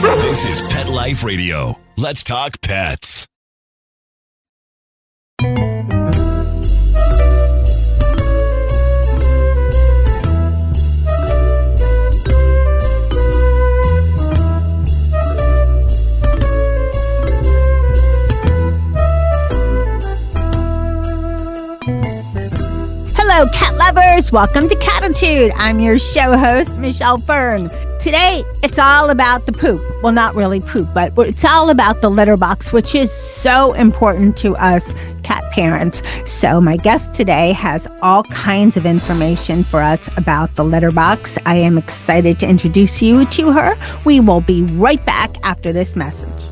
This is Pet Life Radio. Let's talk pets. Hello, cat lovers. Welcome to Cattitude. I'm your show host, Michelle Fern. Today, it's all about the poop. Well, not really poop, but it's all about the litter box, which is so important to us cat parents. So my guest today has all kinds of information for us about the litter box. I am excited to introduce you to her. We will be right back after this message.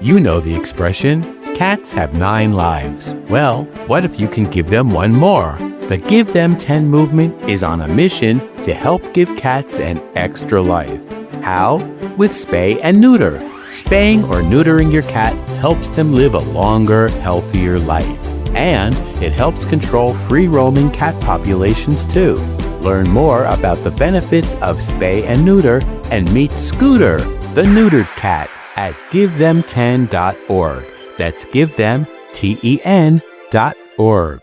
You know the expression, cats have 9 lives. Well, what if you can give them one more? The Give Them 10 movement is on a mission to help give cats an extra life. How? With spay and neuter. Spaying or neutering your cat helps them live a longer, healthier life. And it helps control free-roaming cat populations too. Learn more about the benefits of spay and neuter and meet Scooter, the neutered cat, at GiveThem10.org. That's GiveThem10.org.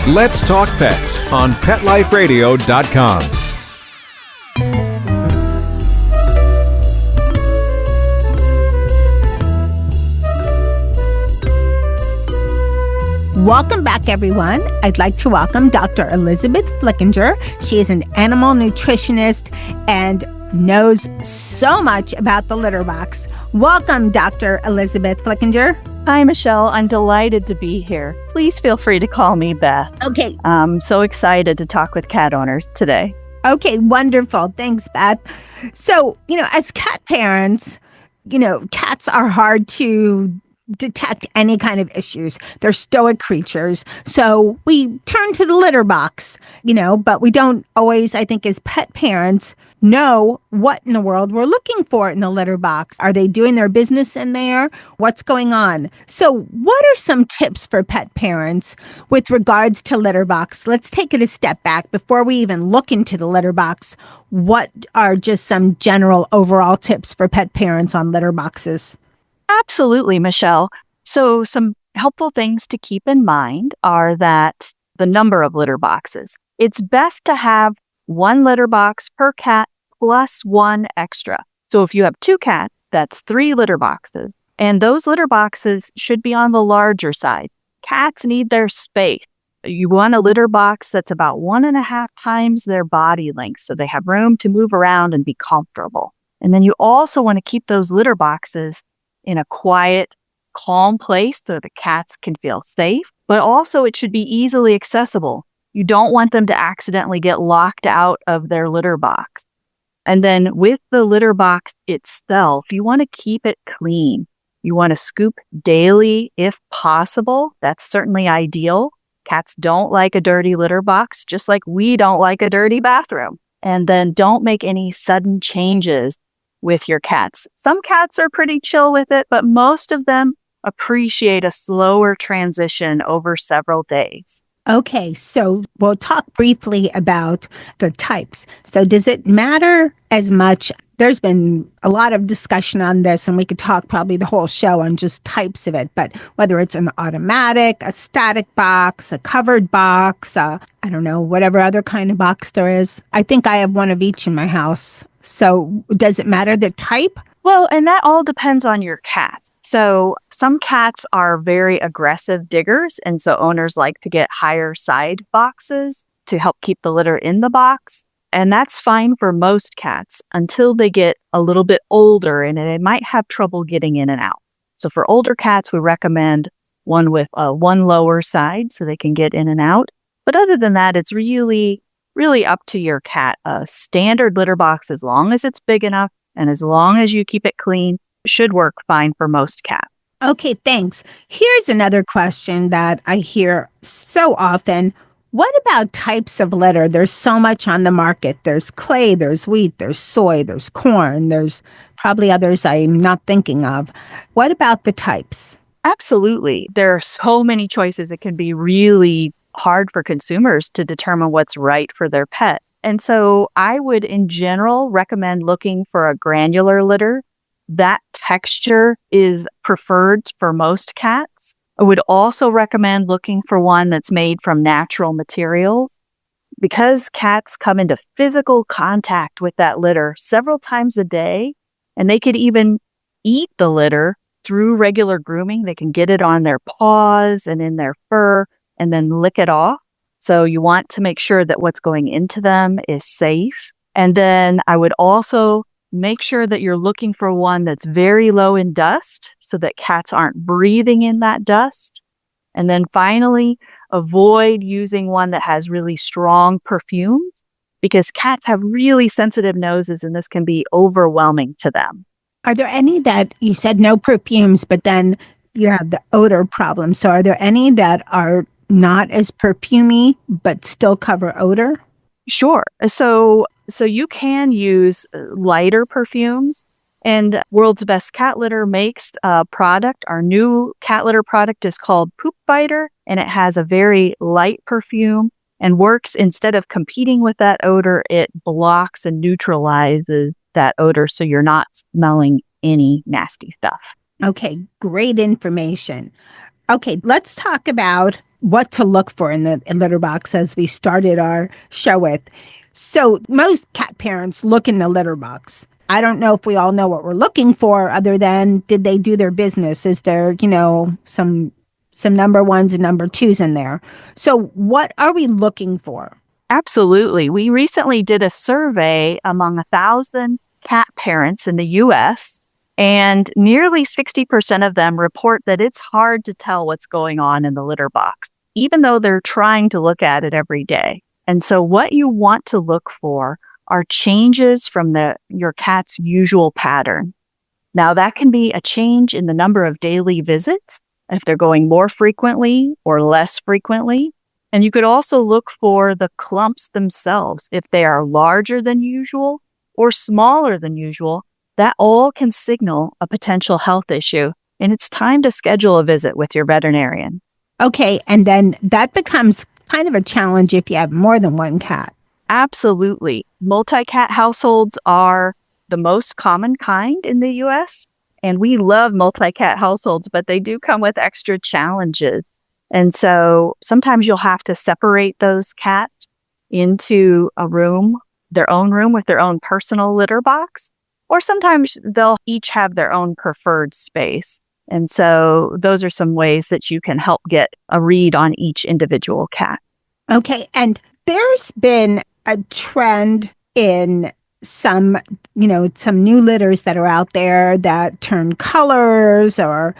Let's Talk Pets on PetLifeRadio.com. Welcome back, everyone. I'd like to welcome Dr. Elizabeth Flickinger. She is an animal nutritionist and knows so much about the litter box. Welcome, Dr. Elizabeth Flickinger. Hi, Michelle. I'm delighted to be here. Please feel free to call me Beth. Okay. I'm so excited to talk with cat owners today. Okay, wonderful. Thanks, Beth. So, as cat parents, cats are hard to detect any kind of issues. They're stoic creatures. So we turn to the litter box, but we don't always, I think, as pet parents, know what in the world we're looking for in the litter box. Are they doing their business in there? What's going on? So what are some tips for pet parents with regards to litter box? Let's take it a step back before we even look into the litter box. What are just some general overall tips for pet parents on litter boxes? Absolutely, Michelle. So some helpful things to keep in mind are that the number of litter boxes. It's best to have 1 litter box per cat plus 1 extra. So if you have 2 cats, that's 3 litter boxes. And those litter boxes should be on the larger side. Cats need their space. You want a litter box that's about 1.5 times their body length so they have room to move around and be comfortable. And then you also want to keep those litter boxes in a quiet, calm place so the cats can feel safe, but also it should be easily accessible. You don't want them to accidentally get locked out of their litter box. And then with the litter box itself, you want to keep it clean. You want to scoop daily if possible. That's certainly ideal. Cats don't like a dirty litter box, just like we don't like a dirty bathroom. And then don't make any sudden changes with your cats. Some cats are pretty chill with it, but most of them appreciate a slower transition over several days. Okay, so we'll talk briefly about the types. So does it matter as much? There's been a lot of discussion on this, and we could talk probably the whole show on just types of it, but whether it's an automatic, a static box, a covered box, I don't know, whatever other kind of box there is. I think I have one of each in my house. So does it matter the type? Well, and that all depends on your cat. So some cats are very aggressive diggers, and so owners like to get higher side boxes to help keep the litter in the box. And that's fine for most cats until they get a little bit older and they might have trouble getting in and out. So for older cats, we recommend one with one lower side so they can get in and out. But other than that, it's really up to your cat. A standard litter box, as long as it's big enough and as long as you keep it clean, should work fine for most cats. Okay, thanks. Here's another question that I hear so often. What about types of litter? There's so much on the market. There's clay, there's wheat, there's soy, there's corn, there's probably others I'm not thinking of. What about the types? Absolutely. There are so many choices. It can be really hard for consumers to determine what's right for their pet. And so I would, in general, recommend looking for a granular litter. That texture is preferred for most cats. I would also recommend looking for one that's made from natural materials. Because cats come into physical contact with that litter several times a day, and they could even eat the litter through regular grooming. They can get it on their paws and in their fur and then lick it off. So you want to make sure that what's going into them is safe. And then I would also make sure that you're looking for one that's very low in dust so that cats aren't breathing in that dust. And then finally, avoid using one that has really strong perfume because cats have really sensitive noses and this can be overwhelming to them. Are there any that you said no perfumes, but then you have the odor problem? So are there any that are not as perfumey but still cover odor? Sure. So you can use lighter perfumes. And World's Best Cat Litter makes a product. Our new cat litter product is called Poop Biter, and it has a very light perfume and works instead of competing with that odor, it blocks and neutralizes that odor so you're not smelling any nasty stuff. Okay, great information. Okay, let's talk about what to look for in the litter box as we started our show with. So most cat parents look in the litter box. I don't know if we all know what we're looking for other than did they do their business? Is there, some number ones and number twos in there? So what are we looking for? Absolutely. We recently did a survey among 1,000 cat parents in the U.S., and nearly 60% of them report that it's hard to tell what's going on in the litter box, even though they're trying to look at it every day. And so what you want to look for are changes from your cat's usual pattern. Now, that can be a change in the number of daily visits, if they're going more frequently or less frequently. And you could also look for the clumps themselves. If they are larger than usual or smaller than usual, that all can signal a potential health issue. And it's time to schedule a visit with your veterinarian. Okay, and then that becomes kind of a challenge if you have more than one cat. Absolutely. Multi-cat households are the most common kind in the U.S., and we love multi-cat households, but they do come with extra challenges. And so sometimes you'll have to separate those cats into a room, their own room with their own personal litter box, or sometimes they'll each have their own preferred space. And so those are some ways that you can help get a read on each individual cat. Okay, and there's been a trend in some new litters that are out there that turn colors or,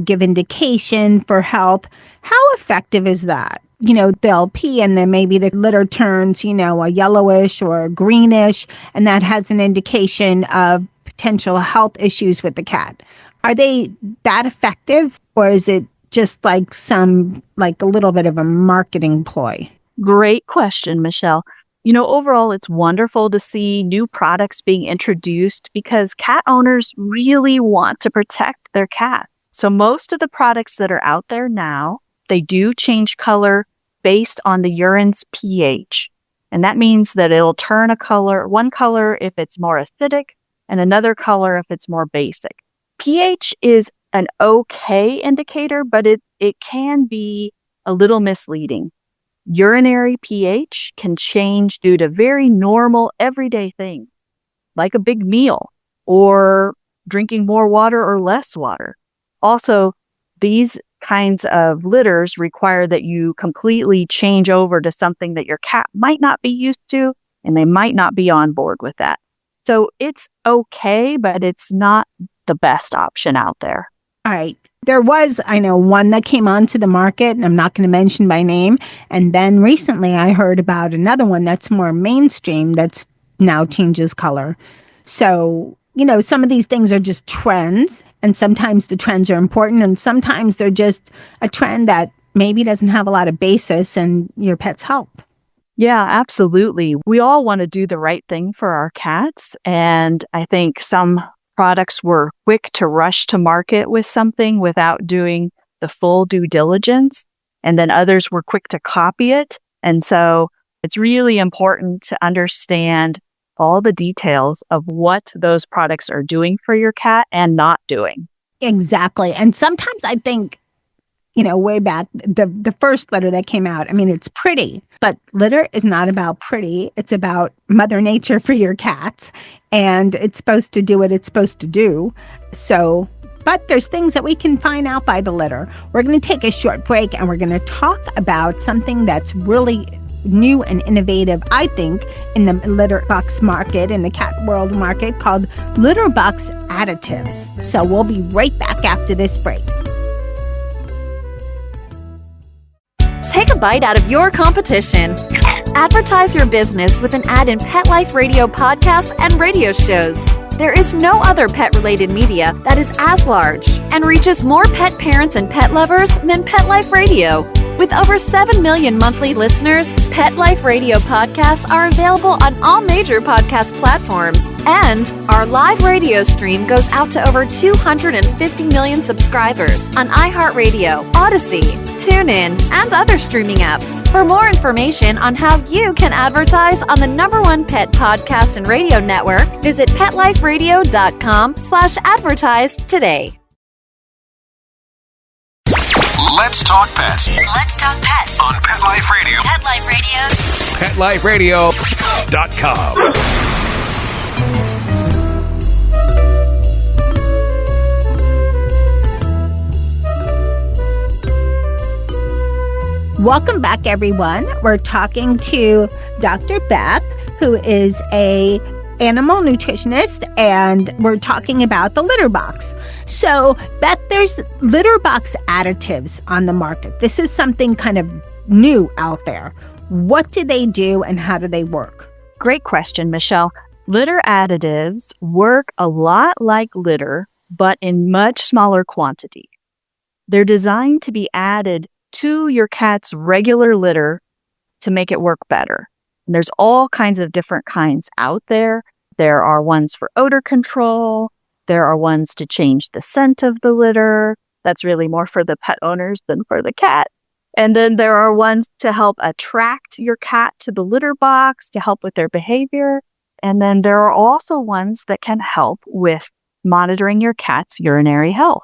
give indication for health. How effective is that? They'll pee and then maybe the litter turns, a yellowish or greenish, and that has an indication of potential health issues with the cat. Are they that effective, or is it just like a little bit of a marketing ploy? Great question, Michelle. Overall, it's wonderful to see new products being introduced because cat owners really want to protect their cat. So most of the products that are out there now, they do change color based on the urine's pH. And that means that it'll turn one color if it's more acidic and another color if it's more basic. pH is an okay indicator, but it can be a little misleading. Urinary pH can change due to very normal everyday things, like a big meal or drinking more water or less water. Also, these kinds of litters require that you completely change over to something that your cat might not be used to, and they might not be on board with that. So it's okay, but it's not the best option out there. All right. There was, I know, one that came onto the market, and I'm not going to mention by name. And then recently I heard about another one that's more mainstream that's now changes color. So, some of these things are just trends, and sometimes the trends are important, and sometimes they're just a trend that maybe doesn't have a lot of basis in your pet's health. Yeah, absolutely. We all want to do the right thing for our cats. And I think some products were quick to rush to market with something without doing the full due diligence. And then others were quick to copy it. And so It's really important to understand all the details of what those products are doing for your cat and not doing. Exactly. And sometimes I think, way back, the first litter that came out, I mean, it's pretty, but litter is not about pretty. It's about Mother Nature for your cats, and it's supposed to do what it's supposed to do. So, but there's things that we can find out by the litter. We're going to take a short break, and we're going to talk about something that's really new and innovative, I think, in the litter box market, in the cat world market, called litter box additives. So we'll be right back after this break. Take a bite out of your competition. Advertise your business with an ad in Pet Life Radio podcasts and radio shows. There is no other pet-related media that is as large and reaches more pet parents and pet lovers than Pet Life Radio. With over 7 million monthly listeners, Pet Life Radio podcasts are available on all major podcast platforms. And our live radio stream goes out to over 250 million subscribers on iHeartRadio, Odyssey, TuneIn, and other streaming apps. For more information on how you can advertise on the #1 pet podcast and radio network, visit PetLifeRadio.com/advertise today. Let's talk pets Let's talk pets on Pet Life Radio. Pet Life Radio. PetLifeRadio.com. Welcome back, everyone. We're talking to Dr. Beth, who is a animal nutritionist, and we're talking about the litter box. So, Beth, there's litter box additives on the market. This is something kind of new out there. What do they do and how do they work? Great question, Michelle. Litter additives work a lot like litter, but in much smaller quantity. They're designed to be added to your cat's regular litter to make it work better. And there's all kinds of different kinds out there. There are ones for odor control. There are ones to change the scent of the litter. That's really more for the pet owners than for the cat. And then there are ones to help attract your cat to the litter box, to help with their behavior. And then there are also ones that can help with monitoring your cat's urinary health.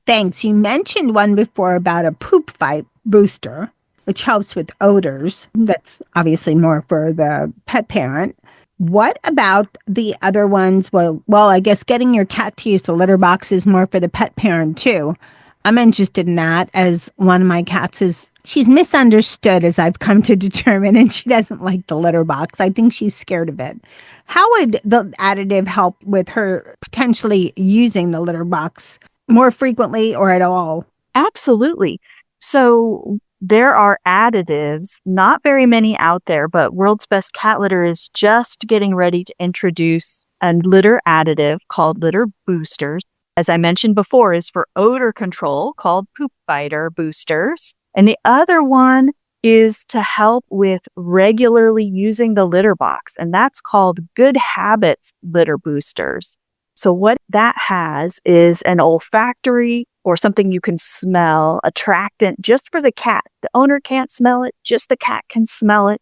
Thanks. You mentioned one before about a poop fight booster, which helps with odors. That's obviously more for the pet parent. What about the other ones? Well, I guess getting your cat to use the litter box is more for the pet parent too. I'm interested in that, as one of my cats she's misunderstood, as I've come to determine, and she doesn't like the litter box. I think she's scared of it. How would the additive help with her potentially using the litter box more frequently or at all? Absolutely. So there are additives, not very many out there, but World's Best Cat Litter is just getting ready to introduce a litter additive called litter boosters. As I mentioned before, is for odor control, called poop fighter boosters. And the other one is to help with regularly using the litter box, and that's called Good Habits litter boosters. So what that has is an olfactory, or something you can smell, attractant just for the cat. The owner can't smell it, just the cat can smell it.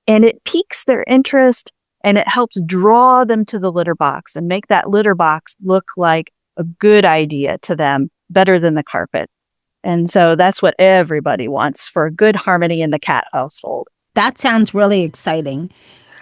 And it piques their interest, and it helps draw them to the litter box and make that litter box look like a good idea to them, better than the carpet. And so that's what everybody wants, for a good harmony in the cat household. That sounds really exciting.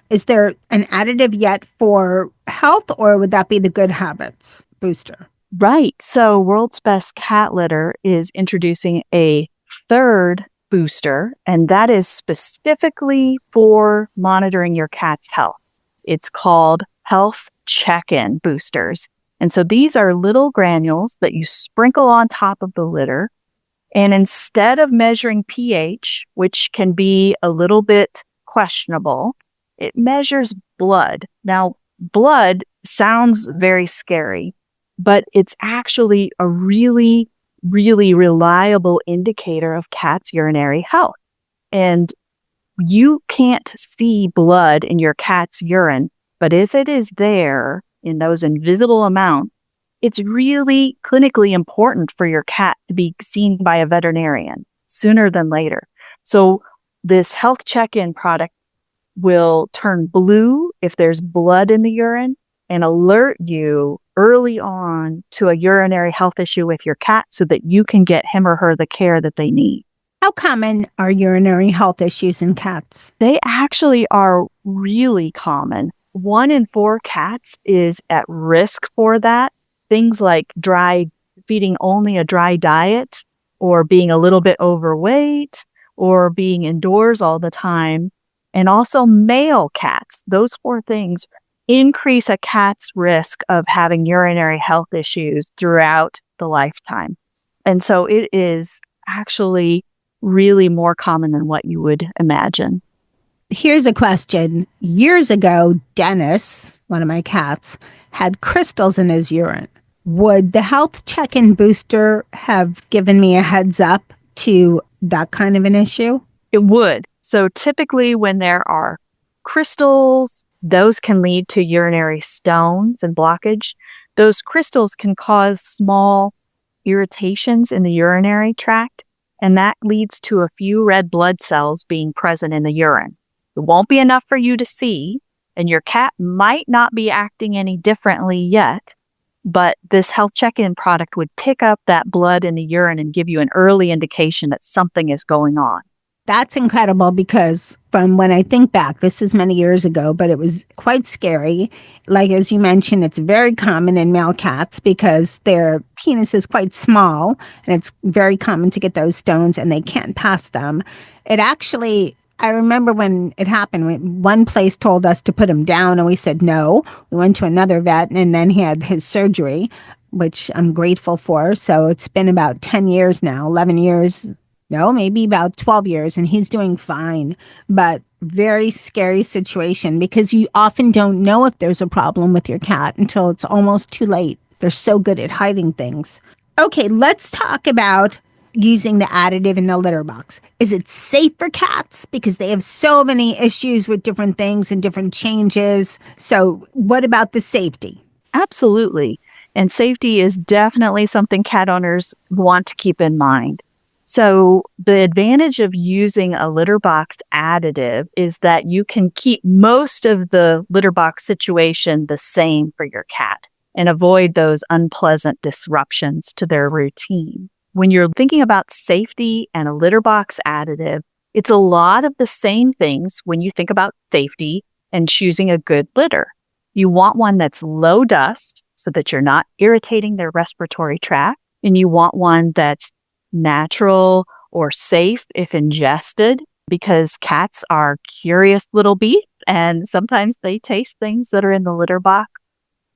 Is there an additive yet for health, or would that be the Good Habits booster? Right. So World's Best Cat Litter is introducing a third booster, and that is specifically for monitoring your cat's health. It's called Health Check-In Boosters. And so these are little granules that you sprinkle on top of the litter. And instead of measuring pH, which can be a little bit questionable, it measures blood. Now, blood sounds very scary, but it's actually a really, really reliable indicator of cats' urinary health. And you can't see blood in your cat's urine, but if it is there in those invisible amounts, it's really clinically important for your cat to be seen by a veterinarian sooner than later. So this health check-in product will turn blue if there's blood in the urine and alert you early on to a urinary health issue with your cat so that you can get him or her the care that they need. How common are urinary health issues in cats? They actually are really common. 1 in 4 cats is at risk for that. Things like feeding only a dry diet, or being a little bit overweight, or being indoors all the time. And also male cats. Those 4 things increase a cat's risk of having urinary health issues throughout the lifetime. And so it is actually really more common than what you would imagine. Here's a question. Years ago, Dennis, one of my cats, had crystals in his urine. Would the health check-in booster have given me a heads up to that kind of an issue? It would. So typically when there are crystals, those can lead to urinary stones and blockage. Those crystals can cause small irritations in the urinary tract, and that leads to a few red blood cells being present in the urine. It won't be enough for you to see, and your cat might not be acting any differently yet, but this health check-in product would pick up that blood in the urine and give you an early indication that something is going on. That's incredible because from when I think back, this is many years ago, but it was quite scary. Like, as you mentioned, it's very common in male cats because their penis is quite small and it's very common to get those stones and they can't pass them. It actually, I remember when it happened, one place told us to put him down and we said no. We went to another vet and then he had his surgery, which I'm grateful for. So it's been about 10 years now, 11 years. No, maybe about 12 years, and he's doing fine. But very scary situation because you often don't know if there's a problem with your cat until it's almost too late. They're so good at hiding things. Okay, let's talk about using the additive in the litter box. Is it safe for cats? Because they have so many issues with different things and different changes. So what about the safety? Absolutely. And safety is definitely something cat owners want to keep in mind. So the advantage of using a litter box additive is that you can keep most of the litter box situation the same for your cat and avoid those unpleasant disruptions to their routine. When you're thinking about safety and a litter box additive, it's a lot of the same things when you think about safety and choosing a good litter. You want one that's low dust so that you're not irritating their respiratory tract, and you want one that's natural or safe if ingested, because cats are curious little beasts and sometimes they taste things that are in the litter box.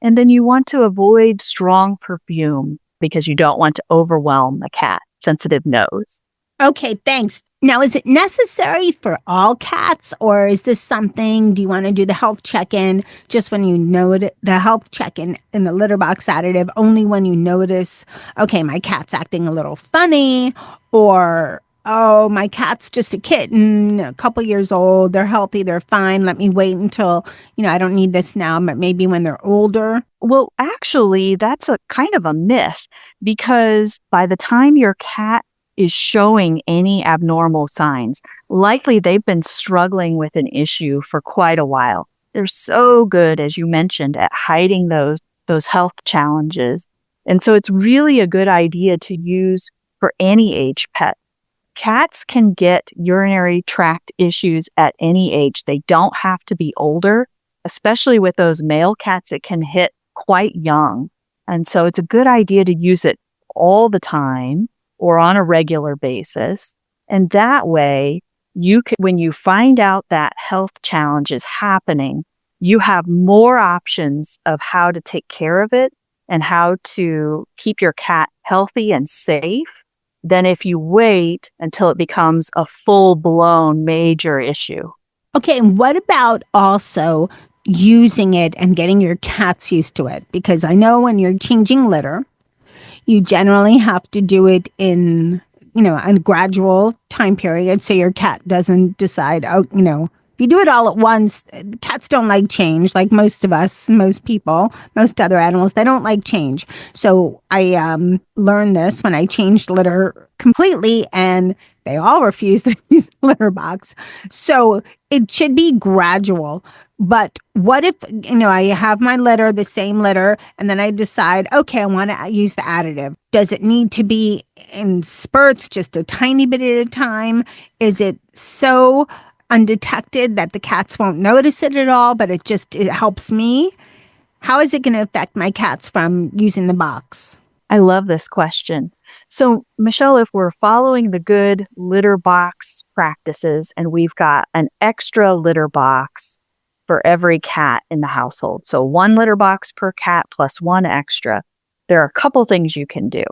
And then you want to avoid strong perfume because you don't want to overwhelm the cat's sensitive nose. Okay, thanks. Now, is it necessary for all cats, or is this something, do you want to do the health check-in just when you know it, the health check-in in the litter box additive, only when you notice, okay, my cat's acting a little funny, or, oh, my cat's just a kitten, a couple years old, they're healthy, they're fine, let me wait until, I don't need this now, but maybe when they're older? Well, actually, that's a kind of a myth, because by the time your cat is showing any abnormal signs, likely they've been struggling with an issue for quite a while. They're so good, as you mentioned, at hiding those health challenges. And so it's really a good idea to use for any age pet. Cats can get urinary tract issues at any age. They don't have to be older, especially with those male cats. It can hit quite young. And so it's a good idea to use it all the time or on a regular basis. And that way, you can, when you find out that health challenge is happening, you have more options of how to take care of it and how to keep your cat healthy and safe than if you wait until it becomes a full-blown major issue. Okay, and what about also using it and getting your cats used to it? Because I know when you're changing litter, you generally have to do it in, a gradual time period so your cat doesn't decide, you do it all at once, cats don't like change, like most of us, most people, most other animals, they don't like change. So I learned this when I changed litter completely, and they all refuse to use the litter box. So it should be gradual. But what if, I have my litter, the same litter, and then I decide, okay, I want to use the additive. Does it need to be in spurts, just a tiny bit at a time? Is it so undetected that the cats won't notice it at all, but it helps me? How is it going to affect my cats from using the box? I love this question. So, Michelle, if we're following the good litter box practices and we've got an extra litter box for every cat in the household, so 1 litter box per cat plus 1 extra, there are a couple things you can do.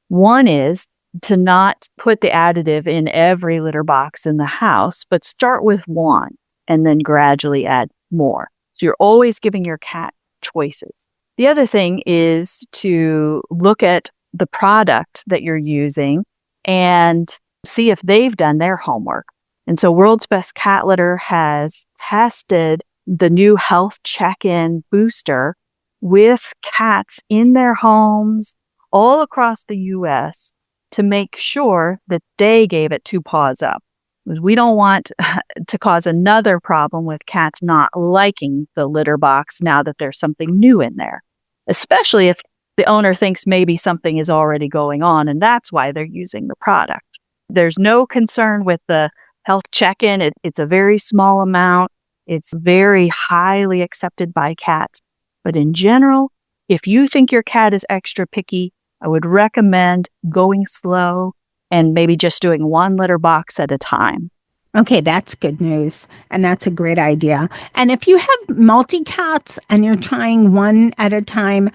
One is to not put the additive in every litter box in the house, but start with 1 and then gradually add more. So you're always giving your cat choices. The other thing is to look at the product that you're using and see if they've done their homework. And so World's Best Cat Litter has tested the new health check-in booster with cats in their homes all across the U.S. to make sure that they gave it 2 paws up. We don't want to cause another problem with cats not liking the litter box now that there's something new in there, especially if the owner thinks maybe something is already going on and that's why they're using the product. There's no concern with the health check-in. It's a very small amount. It's very highly accepted by cats. But in general, if you think your cat is extra picky, I would recommend going slow and maybe just doing 1 litter box at a time. Okay, that's good news. And that's a great idea. And if you have multi-cats and you're trying 1 at a time,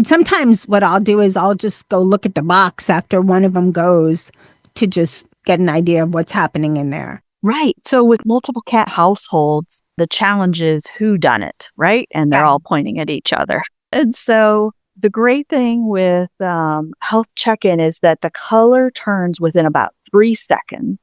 sometimes what I'll do is I'll just go look at the box after one of them goes to just get an idea of what's happening in there. Right. So with multiple cat households, the challenge is who done it, right? And they're all pointing at each other. And so the great thing with health check-in is that the color turns within about 3 seconds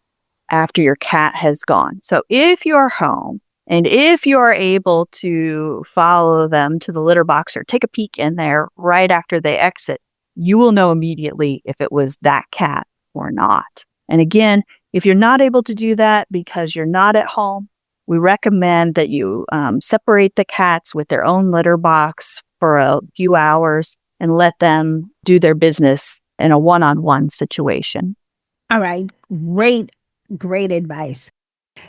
after your cat has gone. So if you're home and if you are able to follow them to the litter box or take a peek in there right after they exit, you will know immediately if it was that cat or not. And again, if you're not able to do that because you're not at home, we recommend that you separate the cats with their own litter box for a few hours and let them do their business in a one-on-one situation. All right. Great advice.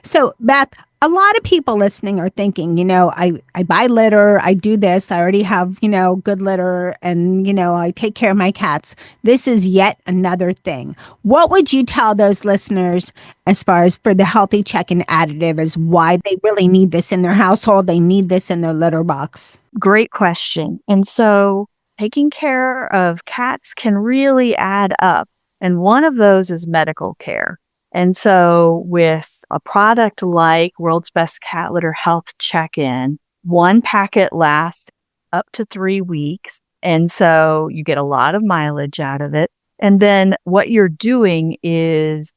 So, Beth, a lot of people listening are thinking, I buy litter, I do this, I already have, good litter, and, I take care of my cats. This is yet another thing. What would you tell those listeners as far as for the healthy check-in additive as why they really need this in their household, they need this in their litter box? Great question. And so taking care of cats can really add up. And one of those is medical care. And so with a product like World's Best Cat Litter Health Check-In, 1 packet lasts up to 3 weeks. And so you get a lot of mileage out of it. And then what you're doing is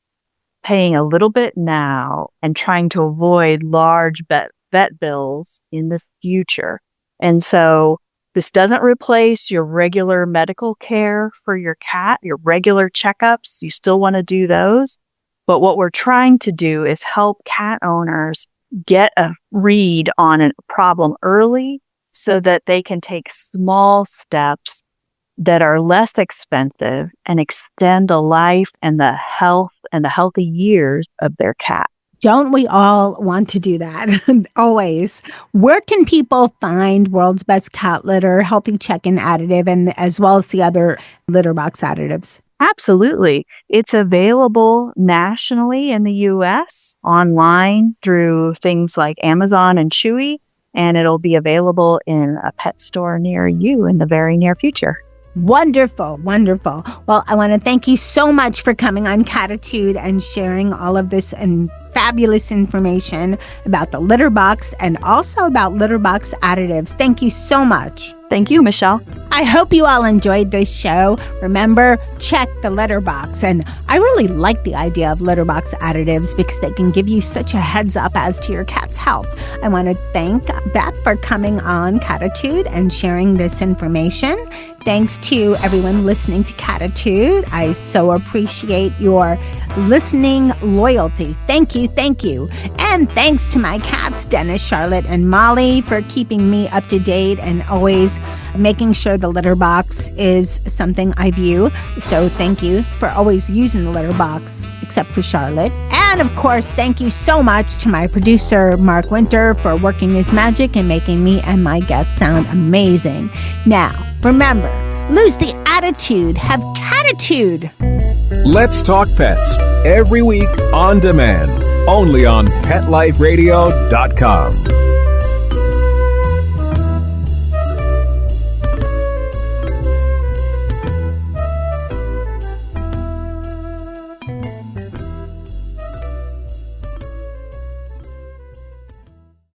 paying a little bit now and trying to avoid large vet bills in the future. And so this doesn't replace your regular medical care for your cat, your regular checkups. You still want to do those. But what we're trying to do is help cat owners get a read on a problem early so that they can take small steps that are less expensive and extend the life and the health and the healthy years of their cat. Don't we all want to do that? Always. Where can people find World's Best Cat Litter Healthy Check-In Additive and as well as the other litter box additives? Absolutely. It's available nationally in the U.S., online through things like Amazon and Chewy, and it'll be available in a pet store near you in the very near future. Wonderful, wonderful. Well, I want to thank you so much for coming on Cattitude and sharing all of this fabulous information about the litter box and also about litter box additives. Thank you so much. Thank you, Michelle. I hope you all enjoyed this show. Remember, check the litter box. And I really like the idea of litter box additives because they can give you such a heads up as to your cat's health. I want to thank Beth for coming on Cattitude and sharing this information. Thanks to everyone listening to Cattitude. I so appreciate your listening loyalty. Thank you, thank you. And thanks to my cats, Dennis, Charlotte, and Molly, for keeping me up to date and always making sure the litter box is something I view. So thank you for always using the litter box, except for Charlotte. And of course, thank you so much to my producer, Mark Winter, for working his magic and making me and my guests sound amazing. Now, remember, lose the attitude, have Cattitude. Let's Talk Pets, every week on demand, only on PetLifeRadio.com.